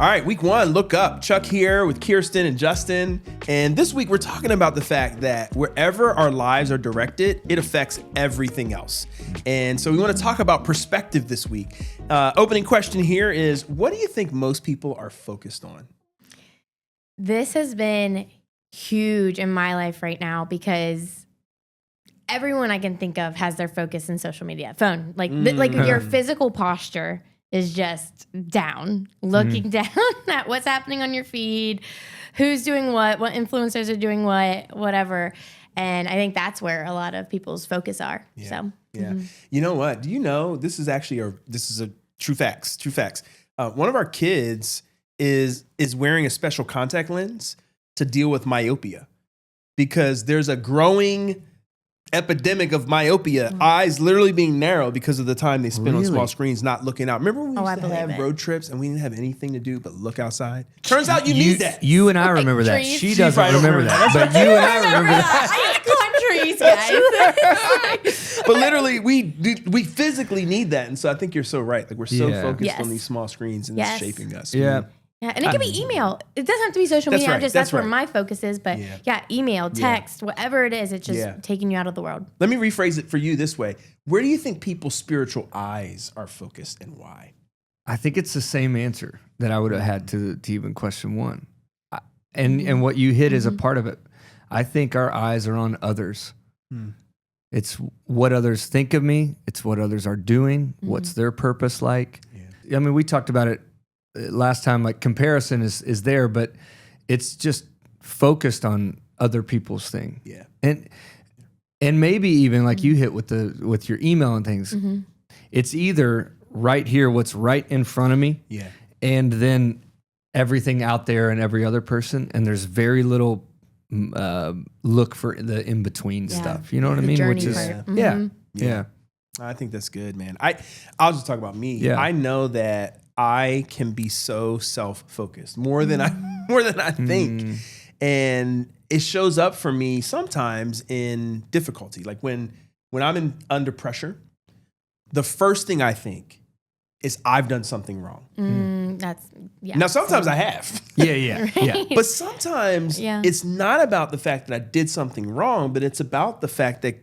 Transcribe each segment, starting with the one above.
All right, week one, look up. Chuck here with Kearstin and Justin. And this week we're talking about the fact that wherever our lives are directed, it affects everything else. And so we want to talk about perspective this week. Opening question here is, what do you think most people are focused on? This has been huge in my life right now because everyone I can think of has their focus in social media, phone. Like your physical posture is just down, looking down at what's happening on your feed, who's doing what influencers are doing whatever. And I think that's where a lot of people's focus are. Yeah. So, yeah. You know what? Do you know, this is a true facts. One of our kids is wearing a special contact lens to deal with myopia because there's a growing epidemic of myopia, eyes literally being narrow because of the time they spend on small screens not looking out. Remember when we used to have road trips and we didn't have anything to do but look outside? Turns out you need that. You and I remember that. trees. She doesn't remember that. But you and I remember that. I climb trees, guys. But literally, we physically need that. And so I think you're so right. Like we're so focused on these small screens and it's shaping us. Yeah. Yeah, and it can be email. It doesn't have to be social media. Right, That's where my focus is. But email, text, whatever it is, it's just taking you out of the world. Let me rephrase it for you this way. Where do you think people's spiritual eyes are focused and why? I think it's the same answer that I would have had to even question one. And what you hit is a part of it. I think our eyes are on others. It's what others think of me. It's what others are doing. What's their purpose like? Yeah. I mean, we talked about it last time, like comparison is there, but it's just focused on other people's thing. Yeah. And maybe even like you hit with your email and things, it's either right here, what's right in front of me. Yeah. And then everything out there and every other person. And there's very little look for the in-between stuff. You know what I mean? Journey Which is, part. Yeah. I think that's good, man. I'll just talk about me. Yeah. I know that I can be so self-focused more than I think. And it shows up for me sometimes in difficulty. Like when I'm under pressure, the first thing I think is I've done something wrong. Now sometimes I have. Right. But sometimes it's not about the fact that I did something wrong, but it's about the fact that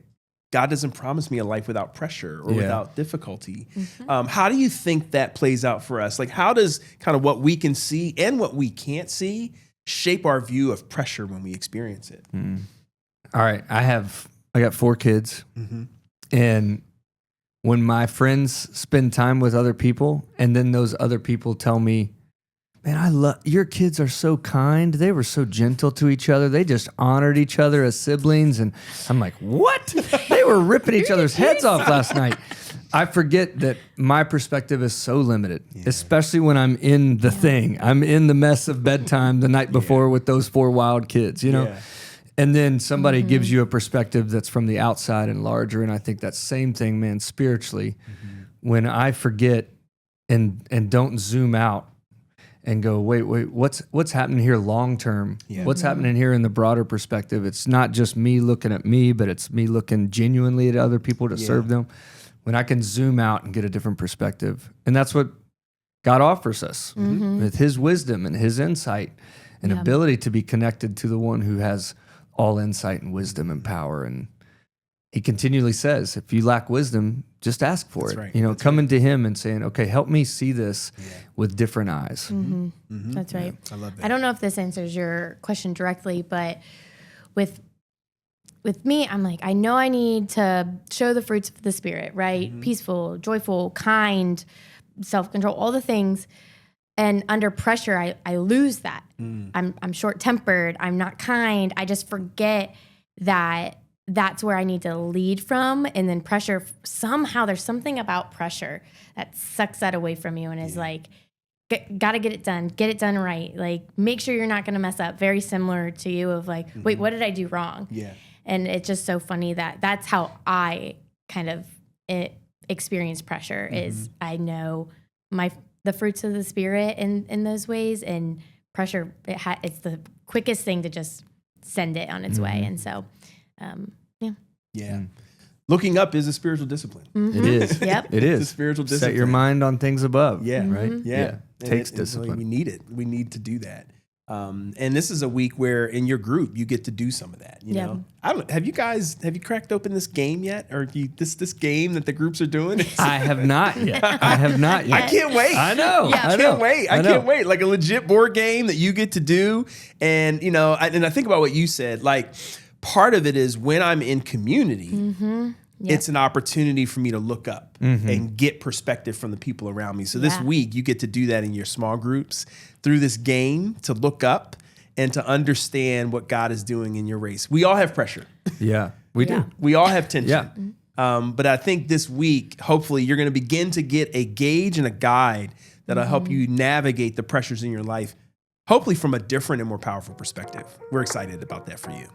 God doesn't promise me a life without pressure or without difficulty. How do you think that plays out for us? Like, how does kind of what we can see and what we can't see shape our view of pressure when we experience it? All right. I got 4 kids. And when my friends spend time with other people and then those other people tell me, man, your kids are so kind. They were so gentle to each other. They just honored each other as siblings. And I'm like, what? They were ripping each other's heads off last night. I forget that my perspective is so limited, especially when I'm in the thing. I'm in the mess of bedtime the night before with those 4 wild kids, you know? Yeah. And then somebody gives you a perspective that's from the outside and larger. And I think that same thing, man, spiritually, when I forget and don't zoom out, and go, wait, what's happening here long term? Yeah. What's happening here in the broader perspective? It's not just me looking at me, but it's me looking genuinely at other people to serve them. When I can zoom out and get a different perspective. And that's what God offers us with his wisdom and his insight and ability to be connected to the one who has all insight and wisdom and power. And he continually says, if you lack wisdom, just ask for it. Right. You know, coming to him and saying, okay, help me see this with different eyes. That's right. I love that. I don't know if this answers your question directly, but with me, I'm like, I know I need to show the fruits of the Spirit, right? Peaceful, joyful, kind, self-control, all the things. And under pressure, I lose that. I'm short-tempered. I'm not kind. I just forget that that's where I need to lead from. And then pressure, somehow there's something about pressure that sucks that away from you and is like, got to get it done right. Like, make sure you're not going to mess up. Very similar to you of like, wait, what did I do wrong? Yeah. And it's just so funny that that's how I kind of experience pressure is I know the fruits of the Spirit in those ways, and pressure, it's the quickest thing to just send it on its way. And so, Looking up is a spiritual discipline. It is. Yep. It is. It's a spiritual discipline. Set your mind on things above. Yeah. Right? Yeah. Takes So discipline. we need it. We need to do that. And this is a week where in your group you get to do some of that. You know, have you cracked open this game yet, or this game that the groups are doing? I have not yet. I can't wait. I know. Yeah. I can't wait. I can't wait. Like a legit board game that you get to do. And, you know, I think about what you said. Like, part of it is when I'm in community, it's an opportunity for me to look up and get perspective from the people around me. So this week, you get to do that in your small groups through this game, to look up and to understand what God is doing in your race. We all have pressure. Yeah, we do. We all have tension. Yeah. But I think this week, hopefully, you're going to begin to get a gauge and a guide that'll help you navigate the pressures in your life, hopefully from a different and more powerful perspective. We're excited about that for you.